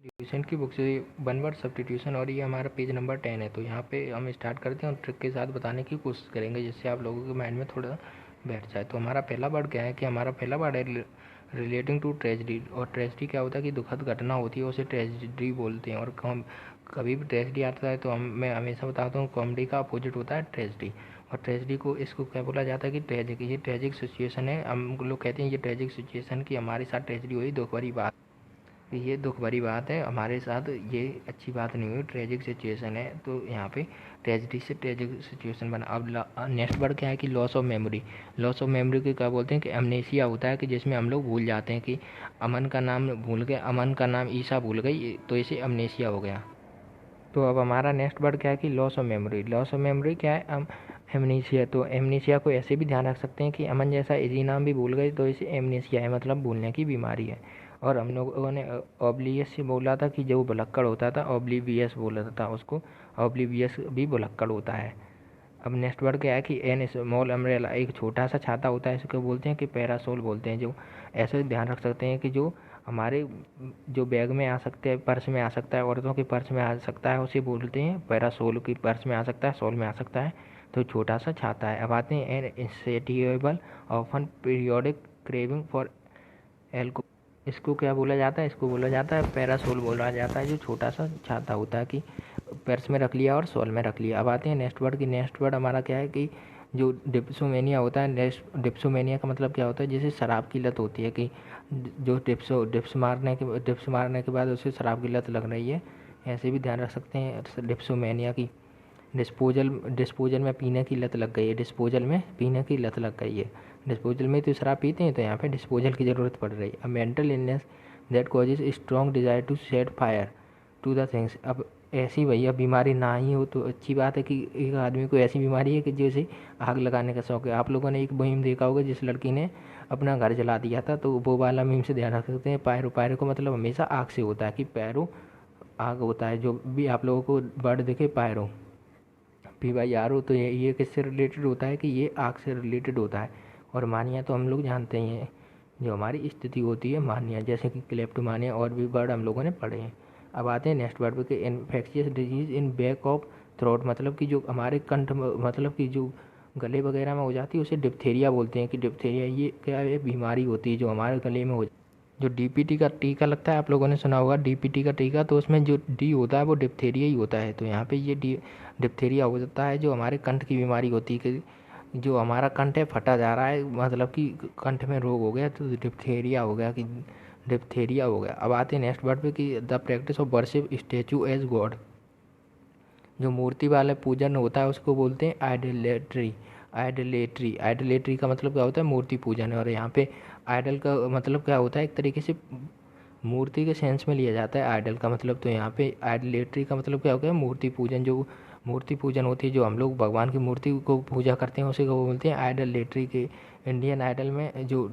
Tuition की book से 1 word substitution और ये हमारा पेज नंबर 10 है। तो यहाँ पे हम स्टार्ट करते हैं और ट्रिक के साथ बताने की कोशिश करेंगे जिससे आप लोगों के माइंड में थोड़ा बैठ जाए। तो हमारा पहला वर्ड क्या है कि हमारा पहला वर्ड है रिलेटिंग टू ट्रेजिडी। और ट्रेजिडी क्या होता है कि दुखद घटना होती है उसे ट्रेजिडी बोलते हैं। और हम कभी भी ट्रेजिडी आता है तो मैं हमेशा बताता हूँ कॉमेडी का अपोजिट होता है ट्रेजिडी। और ट्रेजिडी को इसको क्या बोला जाता है कि ट्रेजिक, ये ट्रेजिक सिचुएशन है। हम लोग कहते हैं ये ट्रेजिक सिचुएशन की हमारे साथ ट्रेजिडी हुई, दुख भरी बात, ये दुख भरी बात है हमारे साथ, ये अच्छी बात नहीं हुई, ट्रेजिक सिचुएशन है। तो यहाँ पे ट्रेजिडी से ट्रेजिक सिचुएशन बना। अब नेक्स्ट वर्ड क्या है कि loss of memory. Loss of memory को क्या बोलते हैं कि अमनेसिया होता है कि जिसमें हम लोग भूल जाते हैं कि अमन का नाम भूल गए, अमन का नाम ईशा भूल गई, तो इसे अमनेसिया हो गया। तो अब हमारा नेक्स्ट वर्ड क्या है कि loss of memory. Loss of memory क्या है? एमनीसिया। तो एमनीसिया को ऐसे भी ध्यान रख सकते हैं कि अमन जैसा इजी नाम भी भूल गए तो इसे एमनीसिया है, मतलब भूलने की बीमारी है। और हम लोगों ने ऑब्लिवियस से बोला था कि जो भुलक्कड़ होता था ऑब्लिवियस बोला था उसको, ऑब्लिवियस भी भुलक्कड़ होता है। अब नेक्स्ट वर्ड क्या है कि एन स्मॉल अम्ब्रेला, एक छोटा सा छाता होता है, इसको बोलते हैं कि पैरासोल बोलते हैं। जो ऐसे ध्यान रख सकते हैं कि जो हमारे जो बैग में आ सकते हैं, पर्स में आ सकता है, औरतों के पर्स में आ सकता है, उसे बोलते हैं पैरासोल। की पर्स में आ सकता है, सोल में आ सकता है, तो छोटा सा छाता है। अब आते हैं an insatiable often periodic craving for alcohol. इसको क्या बोला जाता है? इसको बोला जाता है पैरासोल बोला जाता है, जो छोटा सा छाता होता है कि पर्स में रख लिया और सोल में रख लिया। अब आते हैं नेक्स्ट वर्ड की। नेक्स्ट वर्ड हमारा क्या है कि जो डिप्सोमेनिया होता है। डिप्सोमेनिया का मतलब क्या होता है? जैसे शराब की लत होती है कि जो डिप्स मारने के बाद उसे शराब की लत लग रही है, ऐसे भी ध्यान रख सकते हैं डिप्सोमेनिया की। डिस्पोजल में पीने की लत लग गई है, डिस्पोजल में पीने की लत लग गई है। डिस्पोजल में तो शराब पीते हैं, तो यहाँ पे डिस्पोजल की ज़रूरत पड़ रही है। A mental illness that causes strong desire to set fire to the things. अब ऐसी भैया बीमारी ना ही हो तो अच्छी बात है कि एक आदमी को ऐसी बीमारी है कि जैसे आग लगाने का शौक है। आप लोगों ने एक मुहिम देखा होगा जिस लड़की ने अपना घर जला दिया था, तो वो वाला मुहिम से ध्यान रख सकते हैं। पायरो, पायरो का मतलब हमेशा आग से होता है कि पैरो आग होता है। जो भी आप लोगों को वर्ड दिखे पायरो PYRO, तो ये किससे रिलेटेड होता है कि ये आग से रिलेटेड होता है। और मानिया तो हम लोग जानते ही हैं, जो हमारी स्थिति होती है मानिया, जैसे कि क्लेप्टोमानिया, और भी वर्ड हम लोगों ने पढ़े हैं। अब आते हैं नेक्स्ट वर्ड पे कि infectious disease in back of throat, मतलब कि जो हमारे कंठ, मतलब कि जो गले वगैरह में हो जाती है उसे डिप्थेरिया बोलते हैं। कि डिप्थेरिया ये क्या है? बीमारी होती है जो हमारे गले में हो, जो DPT का टीका लगता है, आप लोगों ने सुना होगा DPT का टीका, तो उसमें जो डी होता है वो डिप्थेरिया ही होता है। तो यहाँ पे ये डिप्थेरिया हो जाता है, जो हमारे कंठ की बीमारी होती है कि जो हमारा कंठ है फटा जा रहा है, मतलब कि कंठ में रोग हो गया, तो डिप्थेरिया हो गया, कि डिप्थेरिया हो गया। अब आते हैं नेक्स्ट वर्ड पे कि the practice of worship statue as God. जो मूर्ति वाला पूजन होता है उसको बोलते हैं आइडलेट्री। आइडलेट्री का मतलब क्या होता है? मूर्ति पूजन। और यहाँ पे आइडल का मतलब क्या होता है? एक तरीके से मूर्ति के सेंस में लिया जाता है आइडल का मतलब। तो यहाँ पे आइडलेट्री का मतलब क्या हो गया? मूर्ति पूजन। जो मूर्ति पूजन होती है, जो हम लोग भगवान की मूर्ति को पूजा करते हैं, उसे को बोलते हैं आइडलेट्री के। इंडियन आइडल में जो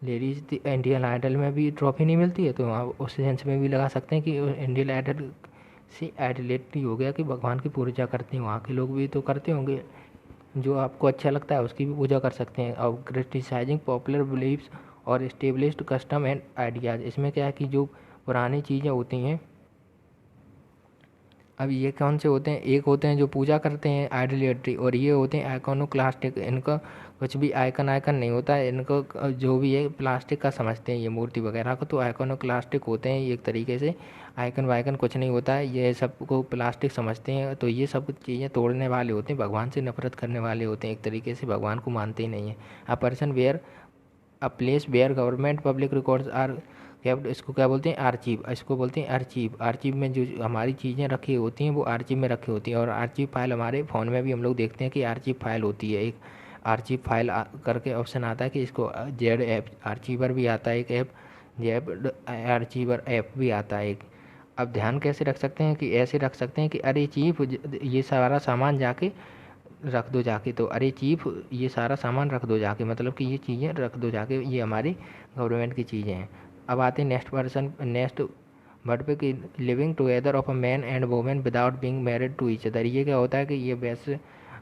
लेडीज इंडियन आइडल में भी ट्रॉफी नहीं मिलती है, तो वहाँ उस सेंस में भी लगा सकते हैं कि इंडियन आइडल से आइडलेट्री हो गया कि भगवान की पूजा करते हैं। वहाँ के लोग भी तो करते होंगे, जो आपको अच्छा लगता है उसकी भी पूजा कर सकते हैं। और क्रिटिसाइजिंग पॉपुलर बिलीव्स और इस्टेब्लिश्ड कस्टम एंड आइडियाज़, इसमें क्या है कि जो पुरानी चीज़ें होती हैं, अब ये कौन से होते हैं? एक होते हैं जो पूजा करते हैं आइडलेट्री, और ये होते हैं आइकोनोक्लास्टिक। इनका कुछ भी आइकन नहीं होता है, इनको जो भी है प्लास्टिक का समझते हैं ये मूर्ति वगैरह को, तो आइकोनोक्लास्टिक होते हैं ये एक तरीके से। आइकन वाइकन कुछ नहीं होता है, ये सब को प्लास्टिक समझते हैं। तो ये सब चीज़ें तोड़ने वाले होते हैं, भगवान से नफरत करने वाले होते हैं, एक तरीके से भगवान को मानते ही नहीं है। A person where a place where government public records are kept, इसको क्या बोलते हैं? आर्चीव। इसको बोलते हैं आर्चीव। आर्चीव में जो हमारी चीज़ें रखी होती हैं वो आर्चीव में रखी होती हैं। और आर्चीव फाइल हमारे फ़ोन में भी हम लोग देखते हैं कि आर्चीव फाइल होती है। एक आर्चीव फाइल करके ऑप्शन आता है कि इसको जेड ऐप आर्चीवर भी आता है, एक ऐप जेड आर्चीवर ऐप भी आता है एक। अब ध्यान कैसे रख सकते हैं? कि ऐसे रख सकते हैं कि अरे चीफ ये सारा सामान जाके रख दो जाके, तो अरे चीफ ये सारा सामान रख दो जाके, मतलब कि ये चीज़ें रख दो जाके, ये हमारी गवर्नमेंट की चीज़ें हैं। अब आते हैं नेक्स्ट वर्ड पे कि living together of a man and women without being married to each other. ये क्या होता है कि ये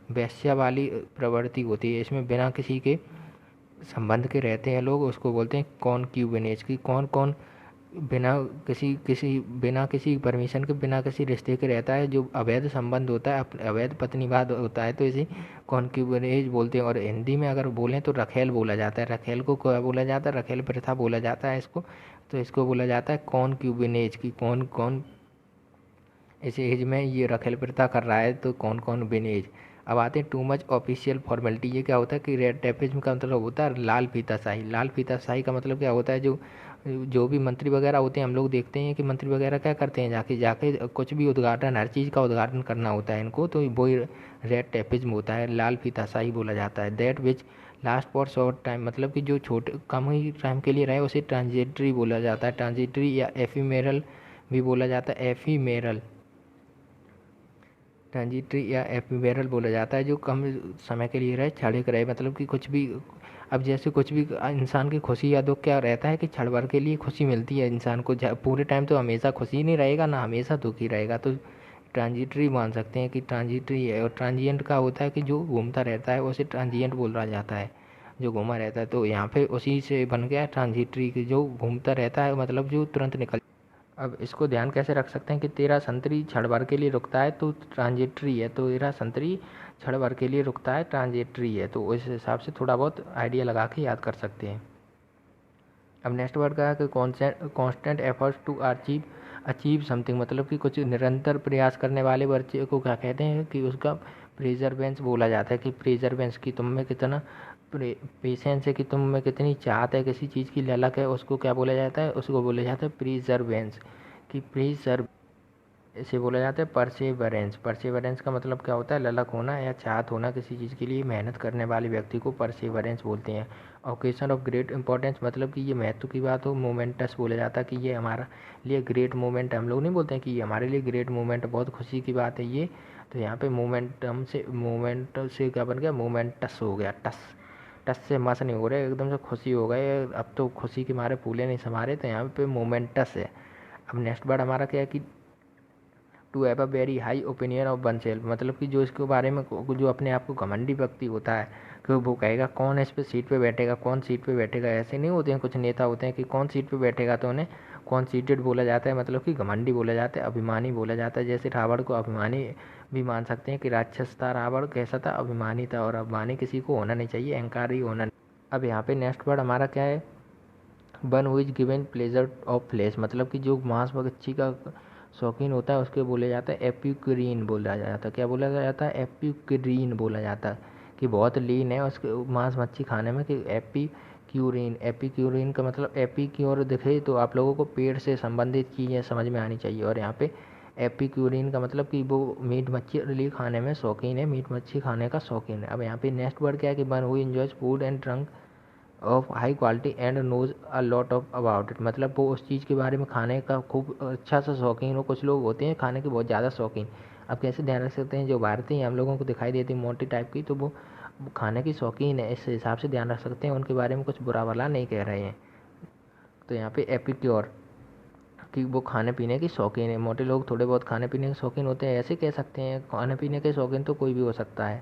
वैश्या वाली प्रवृत्ति होती है, इसमें बिना किसी के संबंध के रहते हैं लोग, उसको बोलते हैं कॉन्क्यूबिनेज। की कौन कौन बिना किसी परमिशन के, बिना किसी रिश्ते के रहता है, जो अवैध संबंध होता है, अवैध पत्नीवाद होता है, तो इसे कॉन्क्यूबेनेज बोलते हैं। और हिंदी में अगर बोलें तो रखेल बोला जाता है। रखेल को क्या बोला जाता है? रखेल प्रथा बोला जाता है इसको। तो इसको बोला जाता है कॉन्क्यूबेनेज की कौन कौन इस एज में ये रखेल प्रथा कर रहा है, तो कौन कौन बिनेज। अब आते हैं टू मच ऑफिशियल फॉर्मेलिटी। ये क्या होता है कि रेड टेपिज्म का मतलब होता है लाल फीताशाही। लाल फीताशाही का मतलब क्या होता है? जो भी मंत्री वगैरह होते हैं, हम लोग देखते हैं कि मंत्री वगैरह क्या करते हैं, जाके जाके कुछ भी उद्घाटन, हर चीज़ का उद्घाटन करना होता है इनको, तो वही रेड टेपिज्म होता है, लाल फीताशाही बोला जाता है। That which last for short time, मतलब कि जो छोटे कम ही टाइम के लिए रहे, उसे ट्रांजिटरी बोला जाता है। ट्रांजिटरी या एफीमेरल भी बोला जाता है। एफीमेरल, ट्रांजिटरी या एफीमेरल बोला जाता है, जो कम समय के लिए रहे, क्षणिक रहे, मतलब कि कुछ भी। अब जैसे कुछ भी इंसान की खुशी या दुख क्या रहता है कि क्षण भर के लिए खुशी मिलती है इंसान को, पूरे टाइम तो हमेशा खुशी नहीं रहेगा, ना हमेशा दुखी रहेगा, तो ट्रांजिटरी मान सकते हैं कि ट्रांजिटरी है। और ट्रांजिएंट का होता है कि जो घूमता रहता है, उसे ट्रांजिएंट बोला जाता है, जो घूमा रहता है। तो यहाँ पे उसी से बन गया ट्रांजिटरी, की जो घूमता रहता है, मतलब जो तुरंत निकल। अब इसको ध्यान कैसे रख सकते हैं कि तेरा संतरी क्षण भर के लिए रुकता है तो ट्रांजिटरी है, तो तेरा संतरी क्षण भर के लिए रुकता है, ट्रांजिटरी है। तो इस हिसाब से थोड़ा बहुत आइडिया लगा के याद कर सकते हैं। अब नेक्स्ट वर्ड का है कि constant efforts to achieve something, मतलब कि कुछ निरंतर प्रयास करने वाले बच्चे को क्या कहते हैं कि उसका प्रेजरवेंस बोला जाता है। कि प्रेजरवेंस की तुम में कितना पेशेंस है, कि तुम में कितनी चाहत है, किसी चीज़ की ललक है, उसको क्या बोला जाता है? उसको बोला जाता है प्रिजर्वेंस। कि प्रिजर्व इसे बोला जाता है परसेवरेंस। परसेवरेंस का मतलब क्या होता है? ललक होना या चाहत होना, किसी चीज़ के लिए मेहनत करने वाले व्यक्ति को परसेवरेंस बोलते हैं। ओकेजन ऑफ ग्रेट इंपॉर्टेंस, मतलब कि ये महत्व की बात हो। मोमेंटस बोला जाता है कि ये हमारा लिए ग्रेट मोमेंट, हम लोग नहीं बोलते हैं कि ये हमारे लिए ग्रेट मोमेंट, बहुत खुशी की बात है ये। तो यहाँ पे मोमेंट से क्या बन गया? मोमेंटस हो गया। टस टस से मस नहीं हो रहे, एकदम से खुशी हो गए, अब तो खुशी के मारे फूले नहीं समा रहे, तो यहाँ पे मोमेंटस है। अब नेक्स्ट वर्ड हमारा क्या है कि to have a very high opinion of oneself, मतलब कि जो इसके बारे में, जो अपने आप को घमंडी व्यक्ति होता है, कि वो कहेगा कौन इस पे सीट पे बैठेगा, कौन सीट पे बैठेगा। ऐसे नहीं होते हैं कुछ नेता होते हैं कि कौन सीट पे बैठेगा, तो उन्हें कौन सीटेड बोला जाता है, मतलब कि घमंडी बोला जाता है, अभिमानी बोला जाता है। जैसे रावण को अभिमानी भी मान सकते हैं कि राक्षस था रावण, कैसा था? अभिमानी था। और अभिमानी किसी को होना नहीं चाहिए, अहंकारी होना नहीं। अब यहाँ पे नेक्स्ट वर्ड हमारा क्या है? One who is given pleasure of flesh, मतलब कि जो मांस मच्छी का शौकीन होता है, उसके बोले जाता है एपिक्यूरीन बोला जाता है। क्या बोला जाता है? एपिक्यूरीन बोला जाता है, कि बहुत लीन है उसके मांस मच्छी खाने में, कि एपिक्यूरीन। एपिक्यूरीन का मतलब एपिक्योर दिखे तो आप लोगों को पेड़ से संबंधित चीज़ें समझ में आनी चाहिए। और यहाँ पे एपिक्यूरीन का मतलब कि वो मीट मच्छी खाने में शौकीन है, मीट मच्छी खाने का शौकीन है। अब यहाँ पे नेक्स्ट वर्ड क्या है कि one who enjoys food and drunk of high quality and knows a lot about it इट, मतलब वो उस चीज़ के बारे में खाने का खूब अच्छा सा शौकीन हो। कुछ लोग होते हैं खाने के बहुत ज़्यादा शौकीन। अब कैसे ध्यान रख सकते हैं? जो भारतीय हम लोगों को दिखाई देती है मोटी टाइप की, तो वो खाने की शौकीन है, इस हिसाब से ध्यान रख सकते हैं, उनके बारे में कुछ बुरा भला नहीं कह रहे हैं। तो यहाँ पे एपिक्योर, कि वो खाने पीने की शौकीन है। मोटे लोग थोड़े बहुत खाने पीने के शौकीन होते हैं, ऐसे कह सकते हैं। खाने पीने के शौकीन तो कोई भी हो सकता है।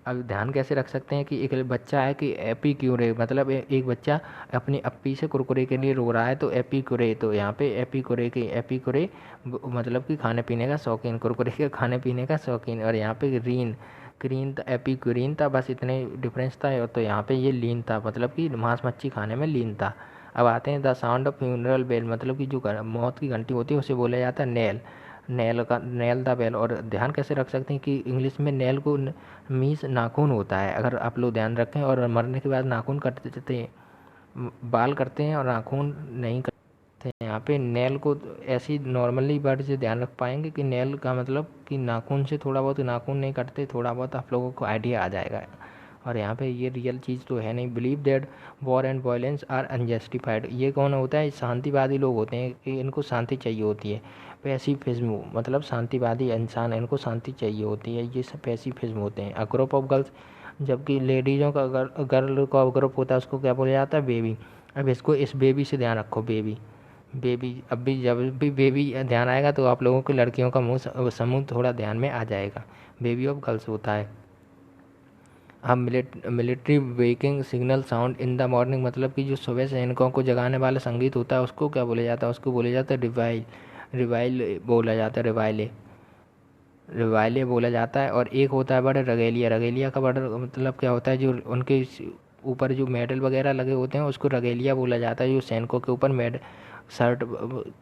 अब ध्यान कैसे रख सकते हैं कि एक बच्चा है कि एपिक्यूरे, मतलब एक बच्चा अपनी अप्पी से कुरकुरे के लिए रो रहा है, तो एपिक्यूरे। तो यहाँ पे एपिक्यूरे मतलब कि खाने पीने का शौकीन, कुरकुरे के खाने पीने का शौकीन। और यहाँ पे रीन क्रीन था, एपिक्यूरीन था, बस इतने डिफरेंस था। तो यहाँ पे ये लीन था, मतलब कि मांस मच्छी खाने में लीन था। अब आते हैं the sound of funeral bell, मतलब कि जो मौत की घंटी होती है उसे बोला जाता है नेल। Nail the bell. और ध्यान कैसे रख सकते हैं कि इंग्लिश में नेल को मीस नाखून होता है, अगर आप लोग ध्यान रखें। और मरने के बाद नाखून कटते हैं, बाल करते हैं और नाखून नहीं करते हैं। यहाँ पे नेल को ऐसे ही नॉर्मली वर्ड से ध्यान रख पाएंगे कि नेल का मतलब कि नाखून से थोड़ा बहुत, नाखून नहीं कटते, थोड़ा बहुत आप लोगों को आइडिया आ जाएगा। और यहाँ पे ये रियल चीज़ तो है नहीं। Believe that war and violence are unjustified, ये कौन होता है? शांतिवादी लोग होते हैं कि इनको शांति चाहिए होती है। पैसिफिज्म मतलब शांतिवादी इंसान, इनको शांति चाहिए होती है, ये सब पैसिफिज्म होते हैं। अ ग्रुप ऑफ गर्ल्स, जबकि लेडीज़ों का गर्ल का ग्रुप होता है, उसको क्या बोला जाता है? बेबी। अब इसको इस बेबी से ध्यान रखो, बेबी बेबी। अब भी जब भी बेबी ध्यान आएगा तो आप लोगों को लड़कियों का मुँह समूह थोड़ा ध्यान में आ जाएगा। बेबी ऑफ गर्ल्स होता है। हम military waking signal sound in the morning, मतलब कि जो सुबह सैनिकों को जगाने वाला संगीत होता है उसको क्या बोला जाता है? उसको बोला जाता है रिवाइल। रिवाइल बोला जाता है, रिवाइले रिवाइले बोला जाता है। और एक होता है बर्ड रगेलिया। रगेलिया का बर्ड मतलब क्या होता है? जो उनके ऊपर जो मेडल वगैरह लगे होते हैं उसको रगेलिया बोला जाता है। जो सैनिकों के ऊपर मेडल, शर्ट,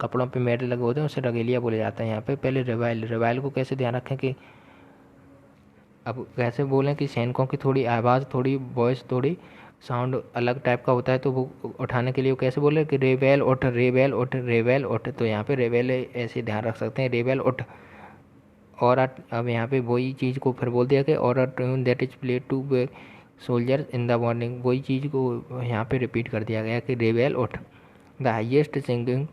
कपड़ों पे मेडल लगे होते हैं उसे रगेलिया बोला जाता है। यहाँ पे पहले रिवाइल, रिवाइल को कैसे ध्यान रखें कि अब कैसे बोलें कि सैनिकों की थोड़ी आवाज़, थोड़ी वॉइस, थोड़ी साउंड अलग टाइप का होता है, तो वो उठाने के लिए वो कैसे बोले कि रेवेल उठ, रेवेल उठ, रेवेल उठ। तो यहाँ पे रेवेल ऐसे ध्यान रख सकते हैं, रेवेल उठ। और अब यहाँ पे वही चीज़ को फिर बोल दिया कि और a tune that is played to soldiers in the morning, वही चीज़ को यहाँ पे रिपीट कर दिया गया कि रेवेल उठ। The highest singing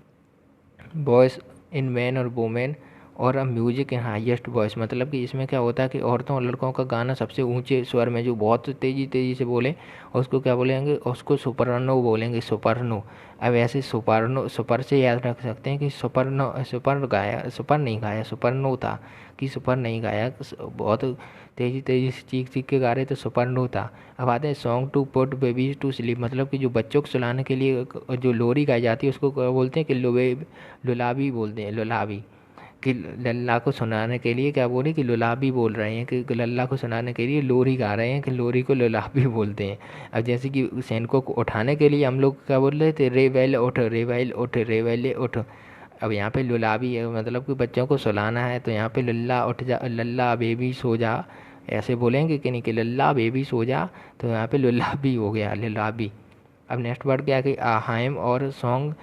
voice in man और वोमेन और अ म्यूजिक इन हाईएस्ट वॉइस, मतलब कि इसमें क्या होता है कि औरतों और लड़कों का गाना सबसे ऊंचे स्वर में जो बहुत तेज़ी तेज़ी से बोले उसको क्या बोलेंगे? उसको सुपरनो बोलेंगे, सुपरनो। अब ऐसे सुपरनो, सुपर से याद रख सकते हैं कि सुपरनो, सुपर गाया, सुपर नहीं गाया, सुपरनो था कि सुपर नहीं गाया, बहुत तेज़ी तेज़ी से चीख चीख के गा रहे तो सुपरनो था। अब आते हैं song to put babies to sleep, मतलब कि जो बच्चों को सुलाने के लिए जो लोरी गाई जाती है उसको क्या बोलते हैं? कि लुलाबी बोलते हैं, लुलाबी। कि लल्ला को सुनाने के लिए क्या बोले? कि लुलाबी बोल रहे हैं, कि लल्ला को सुनाने के लिए लोरी गा रहे हैं, कि लोरी को लुलाबी बोलते हैं। अब जैसे कि सैनिकों को उठाने के लिए हम लोग क्या बोल रहे थे? रेवेल उठ, रेवेल उठ, रेवेले उठ। अब यहाँ पे लुलाबी है, मतलब कि बच्चों को सुलाना है, तो यहाँ पे लल्ला उठ जा, लल्ला बेबी सो जा, ऐसे बोलेंगे कि नहीं? कि लल्ला बेबी सो जा, तो यहाँ पे लुलाबी हो गया, लुलाबी। अब नेक्स्ट वर्ड क्या है कि हाइम और सॉन्ग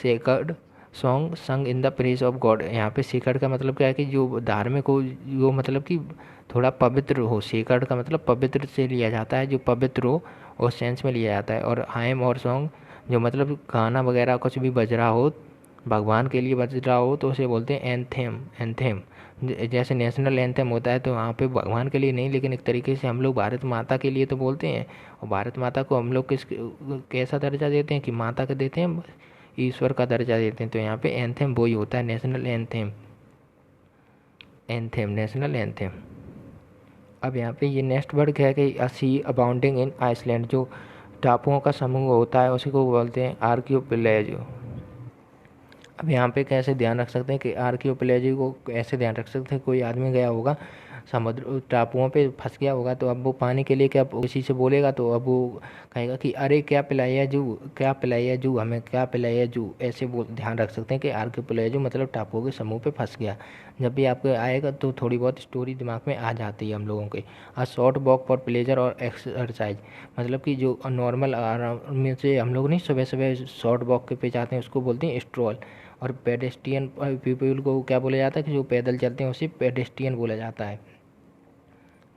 सेकर्ड, सॉन्ग संग in the praise of God. यहाँ पे सेकर्ड का मतलब क्या है? कि जो धार्मिक हो, जो मतलब कि थोड़ा पवित्र हो। सेकर्ड का मतलब पवित्र से लिया जाता है, जो पवित्र हो उस सेंस में लिया जाता है। और हाइम और सॉन्ग जो मतलब गाना वगैरह कुछ भी बज रहा हो, भगवान के लिए बज रहा हो, तो उसे बोलते हैं एंथेम, एंथेम। जैसे नेशनल एंथेम होता है तो वहाँ पे भगवान के लिए नहीं, लेकिन एक तरीके से हम लोग भारत माता के लिए तो बोलते हैं। और भारत माता को हम लोग कैसा दर्जा देते हैं? कि माता का देते हैं, ईश्वर का दर्जा देते हैं। तो यहाँ पे एंथेम वही होता है, national anthem, anthem, national anthem. अब यहाँ पे ये नेक्स्ट वर्ड क्या है कि अ सी अबाउंडिंग इन आइसलैंड, जो टापुओं का समूह होता है उसी को बोलते हैं आर्कियोपेलागो। अब यहाँ पे कैसे ध्यान रख सकते हैं? कि आर्कियोपेलागो को ऐसे ध्यान रख सकते हैं, कोई आदमी गया होगा समुद्र टापुओं पे फंस गया होगा, तो अब वो पानी के लिए क्या किसी से बोलेगा, तो अब वो कहेगा कि अरे क्या पिलाया जू, क्या पिलाया जू, हमें क्या पिलाया जू, ऐसे बोल ध्यान रख सकते हैं कि आर्कियोपेलागो मतलब टापुओं के समूह पे फंस गया। जब भी आपको आएगा तो थोड़ी बहुत स्टोरी दिमाग में आ जाती है हम लोगों के। A short walk for pleasure और एक्सरसाइज, मतलब कि जो नॉर्मल आराम में से हम लोग नहीं सुबह सुबह शॉर्ट वॉक पे जाते हैं उसको बोलते हैं स्ट्रॉल। और पेडेस्ट्रियन पीपल को क्या बोला जाता है? कि जो पैदल चलते हैं उसे पेडेस्ट्रियन बोला जाता है,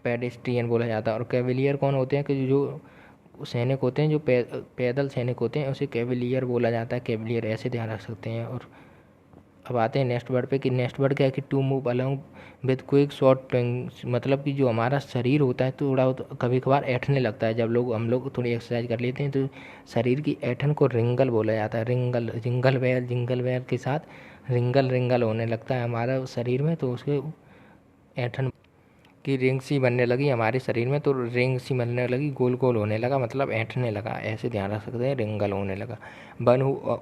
पेडेस्ट्रियन बोला जाता है। और कैवलियर कौन होते हैं? कि जो सैनिक होते हैं, जो पैदल सैनिक होते हैं उसे कैवलियर बोला जाता है, कैवलियर, ऐसे ध्यान रख सकते हैं। और अब आते हैं नेक्स्ट वर्ड पे कि नेक्स्ट वर्ड क्या है? कि to move along with quick short twinges, मतलब कि जो हमारा शरीर होता है थोड़ा कभी कभार ऐठने लगता है। जब हम लोग थोड़ी एक्सरसाइज कर लेते हैं तो शरीर की ऐठन को रिंगल बोला जाता है, रिंगल, जिंगल बेल के साथ रिंगल रिंगल होने लगता है हमारा शरीर में, तो उसके ऐठन की रिंग सी बनने लगी हमारे शरीर में, तो रिंग सी बनने लगी, गोल गोल होने लगा, मतलब ऐंठने लगा, ऐसे ध्यान रख सकते हैं, रिंगल होने लगा। One who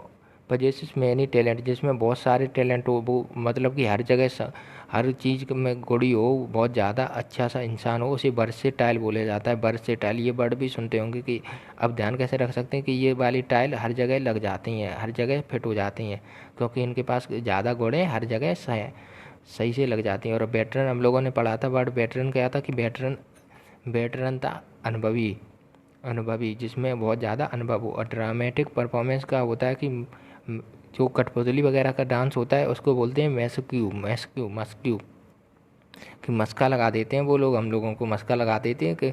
possesses many talent, जिसमें बहुत सारे टैलेंट हो, वो मतलब कि हर जगह हर चीज़ में गुड़ी हो, बहुत ज़्यादा अच्छा सा इंसान हो, उसे वर्सेटाइल बोला जाता है, वर्सेटाइल। ये वर्ड भी सुनते होंगे कि अब ध्यान कैसे रख सकते हैं? कि ये वाली टाइल हर जगह लग जाती हैं, हर जगह फिट हो जाती हैं, क्योंकि इनके पास ज़्यादा गुण हैं, हर जगह सही से लग जाती हैं। और वेटरन हम लोगों ने पढ़ा था, वर्ड वेटरन क्या था? कि वेटरन, वेटरन था अनुभवी, अनुभवी जिसमें बहुत ज़्यादा अनुभव हो। और ड्रामेटिक परफॉर्मेंस का होता है कि जो कठपुतली वगैरह का डांस होता है उसको बोलते हैं मैस्क्यू, मैस्क्यू, मस्क्यू, कि मस्का लगा देते हैं वो लोग, हम लोगों को मस्का लगा देते हैं। कि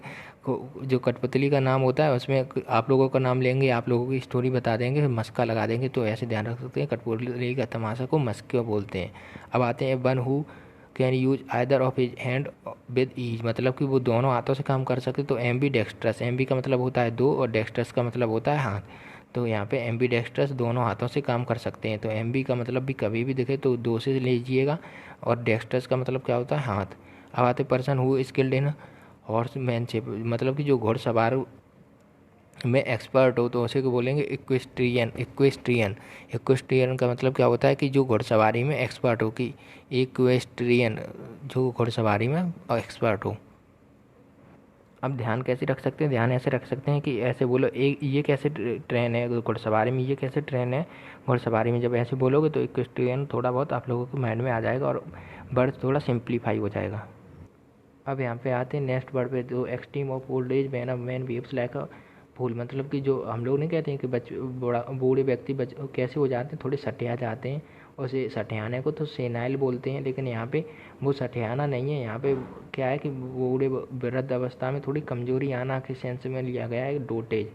जो कठपुतली का नाम होता है उसमें आप लोगों का नाम लेंगे, आप लोगों की स्टोरी बता देंगे, फिर मस्का लगा देंगे, तो ऐसे ध्यान रख सकते हैं कठपुतली का तमाशा को मस्क्यू बोलते हैं। अब आते हैं one who can use either of his hand with ease, मतलब कि वो दोनों हाथों से काम कर सकते। तो एम्बी डेक्स्ट्रस, एम्बी का मतलब होता है दो और डेक्स्ट्रस का मतलब होता है हाथ, तो यहाँ पे एम्बी डेक्स्ट्रस दोनों हाथों से काम कर सकते हैं। तो एम्बी का मतलब भी कभी भी दिखे तो दो से लीजिएगा, और डेक्स्ट्रस का मतलब क्या होता है? हाथ। अब आते पर्सन हु स्किल्ड इन हॉर्समैनशिप मतलब कि जो घुड़सवार में एक्सपर्ट हो तो उसे को बोलेंगे इक्वेस्ट्रियन। इक्वेस्ट्रियन का मतलब क्या होता है कि जो घुड़सवारी में एक्सपर्ट हो, कि इक्वेस्ट्रियन जो घुड़सवारी में एक्सपर्ट हो। अब ध्यान कैसे रख सकते हैं? ध्यान ऐसे रख सकते हैं कि ऐसे बोलो, एक ये कैसे ट्रेन है घुड़सवारी में, ये कैसे ट्रेन है घुड़सवारी में। जब ऐसे बोलोगे तो इक्वेस्ट्रियन थोड़ा बहुत आप लोगों के माइंड में आ जाएगा और वर्ड थोड़ा सिंप्लीफाई हो जाएगा। अब यहाँ पे आते हैं नेक्स्ट वर्ड पे, जो extreme of old age man of man behaves like a fool. मतलब कि जो हम लोग नहीं कहते हैं कि बूढ़े व्यक्ति कैसे हो जाते हैं, थोड़े सटिया जाते हैं। उसे सटियाने को तो सेनाइल बोलते हैं, लेकिन यहाँ पे वो सटियाना नहीं है। यहाँ पे क्या है कि बूढ़े वृद्ध अवस्था में थोड़ी कमजोरी आना के सेंस में लिया गया है डोटेज,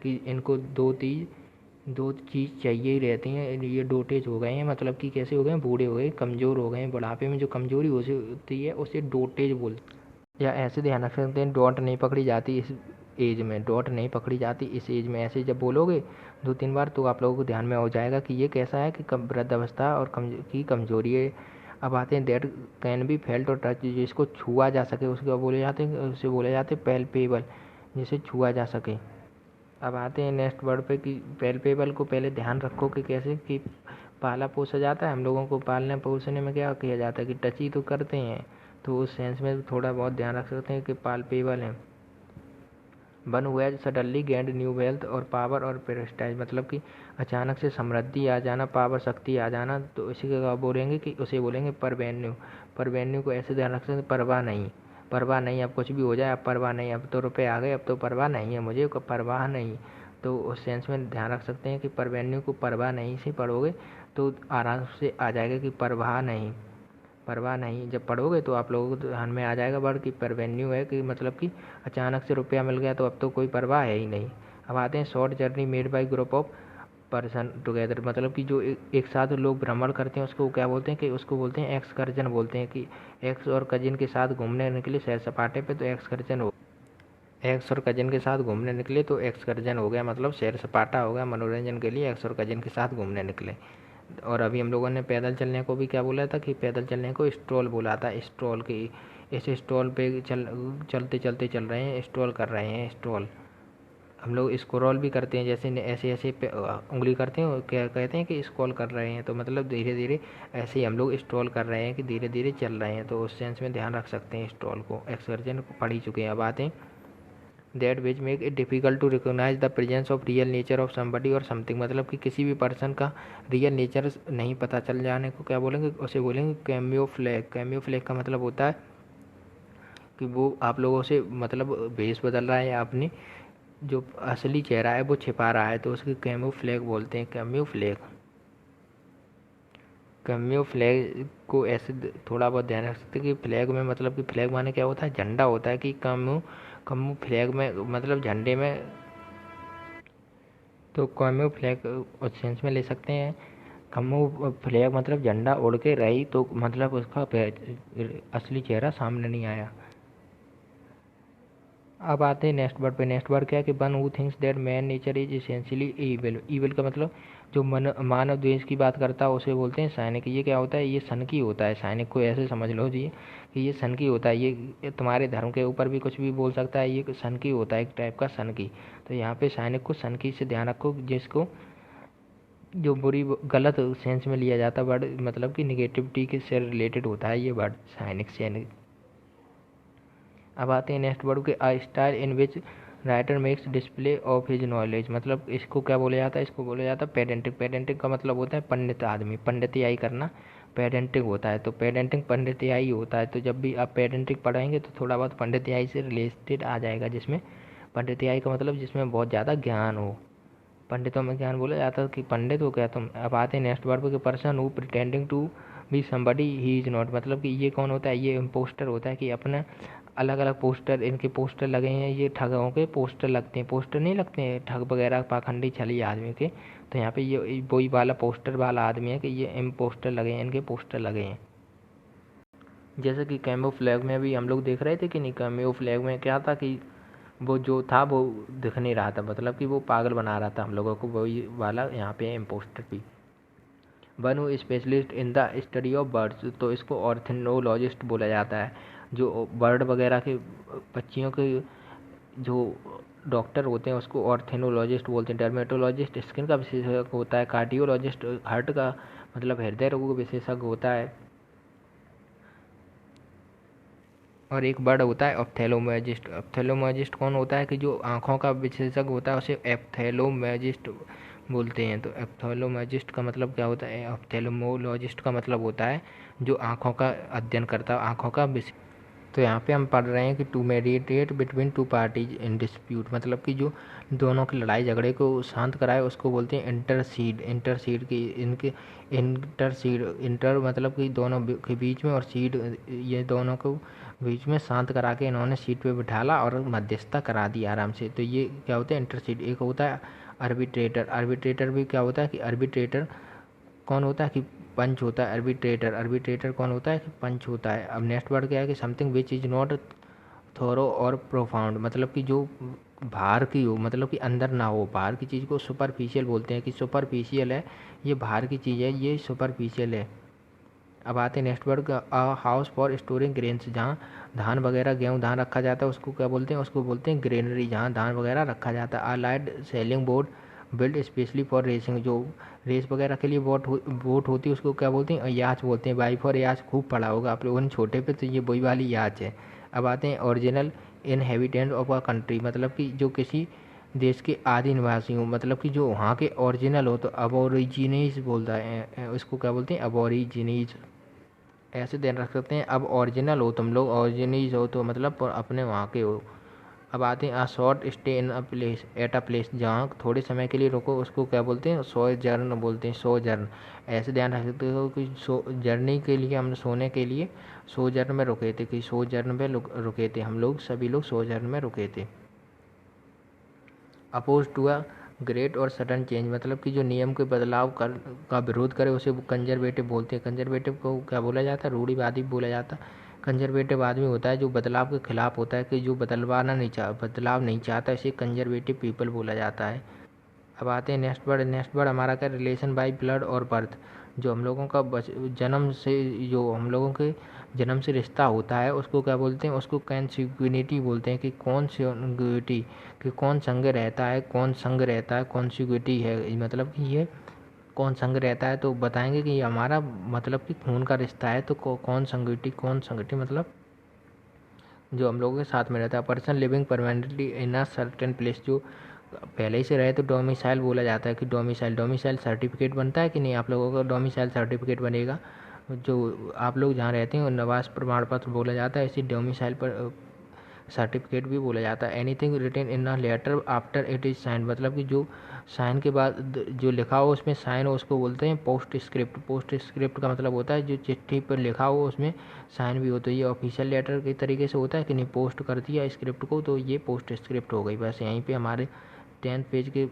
कि इनको दो चीज़ चाहिए ही रहती हैं। ये डोटेज हो गए हैं, मतलब कि कैसे हो गए हैं, बूढ़े हो गए, कमज़ोर हो गए हैं। बुढ़ापे में जो कमजोरी होती है उसे डोटेज बोलते हैं। या ऐसे ध्यान रख सकते हैं, डॉट नहीं पकड़ी जाती इस एज में, डॉट नहीं पकड़ी जाती इस एज में। ऐसे जब बोलोगे 2-3 बार तो आप लोगों को ध्यान में हो जाएगा कि ये कैसा है, कि वृद्धावस्था और की कमजोरी है। अब आते हैं दैट कैन बी फेल्ट और टच, जिसको छुआ जा सके उसको बोले जाते हैं, उसे बोले जाते हैं पैल्पेबल, जिसे छुआ जा सके। अब आते हैं नेक्स्ट वर्ड पे, कि पैल्पेबल को पहले ध्यान रखो कि कैसे, कि पाला पोसा जाता है। हम लोगों को पालने पोसने में क्या किया जाता है कि टच ही तो करते हैं, तो उस सेंस में थोड़ा बहुत ध्यान रख सकते हैं कि पाल्पेबल है। वन हुआ सडनली गेंड न्यू वेल्थ और पावर और प्रेस्टाइज, मतलब कि अचानक से समृद्धि आ जाना, पावर शक्ति आ जाना, तो इसी का बोलेंगे कि उसे बोलेंगे परवेन्यू। परवेन्यू को ऐसे ध्यान रख सकते हैं, परवाह नहीं, परवाह नहीं, अब कुछ भी हो जाए अब परवाह नहीं, अब तो रुपए आ गए अब तो परवाह नहीं है मुझे, परवाह नहीं। तो उस सेंस में ध्यान रख सकते हैं कि परवेन्यू को परवाह नहीं से पढ़ोगे तो आराम से आ जाएगा कि परवाह नहीं, परवाह नहीं। जब पढ़ोगे तो आप लोगों को ध्यान में आ जाएगा वर्ड कि परवेन्यू है, कि मतलब कि अचानक से रुपया मिल गया तो अब तो कोई परवाह है ही नहीं। अब आते हैं short journey made by group of person together, मतलब कि जो एक साथ लोग भ्रमण करते हैं उसको क्या बोलते हैं, कि उसको बोलते हैं एक्सकर्जन बोलते हैं। कि एक्स और कजिन के साथ घूमने निकले सैर सपाटे पे तो एक्सकर्जन हो, एक्स और कजिन के साथ घूमने निकले तो एक्सकर्जन हो गया, मतलब सैर सपाटा हो गया, मनोरंजन के लिए एक्स और कजिन के साथ घूमने निकले। और अभी हम लोगों ने पैदल चलने को भी क्या बोला था, कि पैदल चलने को स्ट्रॉल बोला था, स्ट्रॉल की। इस स्ट्रॉल पे चलते चलते चल रहे हैं, स्ट्रॉल कर रहे हैं, स्ट्रॉल। हम लोग स्क्रॉल भी करते हैं, जैसे ऐसे ऐसे उंगली करते हैं, क्या कहते हैं कि स्क्रॉल कर रहे हैं, तो मतलब धीरे धीरे ऐसे ही हम लोग स्ट्रॉल कर रहे हैं, कि धीरे धीरे चल रहे हैं। तो उस सेंस में ध्यान रख सकते हैं स्ट्रॉल को। एक्सकर्जन को पढ़ ही चुके हैं। अब आते हैं that which make it difficult to recognise the presence of real nature of somebody और समथिंग, मतलब कि किसी भी पर्सन का रियल नेचर नहीं पता चल जाने को क्या बोलेंगे, उसे बोलेंगे कैमियोफ्लेग। कैमियोफ्लेग का मतलब होता है कि वो आप लोगों से मतलब भेष बदल रहा है, या अपनी जो असली चेहरा है वो छिपा रहा है, तो उसके कैमियोफ्लेग बोलते हैं, कैमियोफ्लेग। कैमियोफ्लेग को ऐसे थोड़ा बहुत ध्यान रख सकते हैं कि फ्लैग में, मतलब कि फ्लैग माने क्या होता है, झंडा होता है। कि कम्यू फ्लैग में मतलब झंडे में, तो कम्यू फ्लैग उस सेंस में ले सकते हैं। कम्यू फ्लैग मतलब झंडा उड़ के रही, तो मतलब उसका असली चेहरा सामने नहीं आया। अब आते हैं नेक्स्ट वर्ड पे। नेक्स्ट वर्ड क्या है, कि one who thinks that man nature is essentially evil. Evil का मतलब जो मानव द्वेष की बात करता है उसे बोलते हैं साइनिक। ये क्या होता है, ये सनकी होता है। साइनिक को ऐसे समझ लो जी कि ये सनकी होता है, ये तुम्हारे धर्म के ऊपर भी कुछ भी बोल सकता है, ये सनकी होता है, एक टाइप का सनकी। तो यहाँ पे साइनिक को सनकी से ध्यान रखो, जिसको जो बुरी गलत सेंस में लिया जाता है वर्ड, मतलब कि निगेटिविटी के से रिलेटेड होता है ये वर्ड साइनिक सैनिक। अब आते हैं नेक्स्ट वर्ड के, a style in which writer makes display of his knowledge, मतलब इसको क्या बोला जाता है, इसको बोला जाता है पेडेंटिक। पेडेंटिक का मतलब होता है पंडित आदमी, पंडितियाई करना पेडेंटिक होता है। तो पेडेंटिक पंडितियाई होता है। तो जब भी आप पेडेंटिक पढ़ेंगे तो थोड़ा बहुत पंडितियाई से रिलेटेड आ जाएगा, जिसमें पंडितियाई का मतलब जिसमें बहुत ज़्यादा ज्ञान हो। पंडितों में ज्ञान बोला जाता है कि पंडित हो क्या तुम। अब आते हैं नेक्स्ट वर्ड पे, person who pretending to be somebody he is not, मतलब कि ये कौन होता है, ये इम्पोस्टर होता है। कि अपना अलग अलग पोस्टर, इनके पोस्टर लगे हैं, ये ठगों के पोस्टर लगते हैं। पोस्टर नहीं लगते हैं ठग वगैरह पाखंडी छली आदमी के, तो यहाँ पे ये वही वाला पोस्टर वाला आदमी है, कि ये इम्पोस्टर लगे हैं, इनके पोस्टर लगे हैं। जैसे कि कैमो फ्लैग में भी हम लोग देख रहे थे कि नहीं, कैमो फ्लैग में क्या था कि वो जो था वो दिख नहीं रहा था, मतलब कि वो पागल बना रहा था हम लोगों को, वही वाला यहाँ पे इम्पोस्टर भी। One who specialist in the study of birds, तो इसको ऑर्थनोलॉजिस्ट बोला जाता है। जो बर्ड वगैरह के पक्षियों के जो डॉक्टर होते हैं उसको ऑर्थेनोलॉजिस्ट बोलते हैं। डर्मेटोलॉजिस्ट स्किन का विशेषज्ञ होता है। कार्डियोलॉजिस्ट हार्ट का मतलब हृदय रोगों का विशेषज्ञ होता है। और एक वर्ड होता है ऑप्थेल्मोलॉजिस्ट। ऑप्थेल्मोलॉजिस्ट कौन होता है कि जो आँखों का विशेषज्ञ होता है, उसे ऑप्थेल्मोलॉजिस्ट बोलते हैं। तो ऑप्थेल्मोलॉजिस्ट का मतलब क्या होता है? ऑप्थेल्मोलॉजिस्ट का मतलब होता है जो आँखों का अध्ययन करता है, आँखों का विषय। तो यहाँ पे हम पढ़ रहे हैं कि to mediate between two parties in dispute, मतलब कि जो दोनों की लड़ाई झगड़े को शांत कराए उसको बोलते हैं इंटरसीड। इंटरसीड की इनके इंटरसीड, इंटर मतलब कि दोनों के बीच में, और सीड ये दोनों को बीच में शांत करा के इन्होंने सीट पे बिठाला और मध्यस्थता करा दी आराम से। तो ये क्या होता है? इंटरसीड। एक होता है आर्बिट्रेटर। आर्बिट्रेटर भी क्या होता है कि आर्बिट्रेटर कौन होता है कि पंच होता है। आर्बिट्रेटर, आर्बिट्रेटर कौन होता है कि पंच होता है। अब नेक्स्ट वर्ड क्या है कि समथिंग विच इज नॉट थोरो और प्रोफाउंड, मतलब कि जो बाहर की हो, मतलब कि अंदर ना हो। बाहर की चीज़ को सुपरफिशियल बोलते हैं कि सुपरफिशियल है, ये बाहर की चीज़ है, ये सुपरफिशियल है। अब आते हैं नेक्स्ट वर्ड का हाउस फॉर स्टोरिंग ग्रेन्स, जहाँ धान वगैरह गेहूँ धान रखा जाता है उसको क्या बोलते हैं? उसको बोलते हैं ग्रेनरी, जहाँ धान वगैरह रखा जाता है। Light sailing boat build specially for racing, जो रेस वगैरह के लिए बोट होती है उसको क्या बोलते हैं? याच बोलते हैं। बाई फॉर याच खूब पढ़ा होगा आप लोगों ने छोटे पे, तो ये वही वाली याच है। अब आते हैं original inhabitant of a country, मतलब कि जो किसी देश के आदि निवासी हो, मतलब कि जो वहाँ के ओरिजिनल हो। तो अबोरिजिनीज बोलता है उसको, क्या बोलते हैं? अबोरिजिनीज। ऐसे ध्यान रख सकते हैं। अब ओरिजिनल हो तुम लोग, ओरिजिनीज हो तो मतलब अपने वहाँ के हो। अब आते हैं a short stay in a place, at a place, जहाँ थोड़े समय के लिए रुको उसको क्या बोलते हैं? सोजर्न बोलते हैं। सोजर्न। ऐसे ध्यान रख सकते हो कि जर्नी के लिए, हम सोने के लिए सोजर्न में रुके थे, कि सोजर्न में रुके थे हम लोग, सभी लोग सोजर्न में रुके थे। अपोज टू अ ग्रेट और सडन चेंज, मतलब कि जो नियम के बदलाव का विरोध करे उसे कंजर्वेटिव बोलते हैं। कंजर्वेटिव को क्या बोला जाता है? रूढ़िवादी बोला जाता है। कंजर्वेटिव आदमी होता है जो बदलाव के खिलाफ होता है, कि जो बदलाव नहीं चाहता, इसे कंजर्वेटिव पीपल बोला जाता है। अब आते हैं नेक्स्ट वर्ड। नेक्स्ट वर्ड हमारा क्या? रिलेशन बाय ब्लड और बर्थ, जो हम लोगों का जन्म से, जो हम लोगों के जन्म से रिश्ता होता है उसको क्या बोलते हैं? उसको कॉन्सिग्यूनिटी बोलते हैं। कि कॉन्सिग्यूनिटी, कि कौन संग रहता है, कौन संग रहता है, कॉन्सिग्यूनिटी है, मतलब कि ये कौन संग रहता है। तो बताएंगे कि ये हमारा मतलब कि खून का रिश्ता है। तो कौन संगति, कौन संगति मतलब जो हम लोगों के साथ में रहता है। Person living permanently in a certain place, जो पहले ही से रहे तो डोमिसाइल बोला जाता है। कि डोमिसाइल, डोमिसाइल सर्टिफिकेट बनता है कि नहीं? आप लोगों का डोमिसाइल सर्टिफिकेट बनेगा, जो आप लोग जहाँ रहते हैं निवास प्रमाण पत्र बोला जाता है। इसी डोमिसाइल पर सर्टिफिकेट भी बोला जाता है। Anything written in a letter after it is sign, मतलब कि जो साइन के बाद जो लिखा हो उसमें साइन हो उसको बोलते हैं पोस्ट स्क्रिप्ट। पोस्ट स्क्रिप्ट का मतलब होता है जो चिट्ठी पर लिखा हो उसमें साइन भी हो। तो ये ऑफिशियल लेटर के तरीके से होता है कि नहीं, पोस्ट कर दिया स्क्रिप्ट को, तो ये पोस्ट स्क्रिप्ट हो गई। बस यहीं पे हमारे 10th पेज के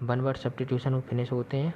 1 वर्ड सब्स्टिट्यूशन फिनिश होते हैं।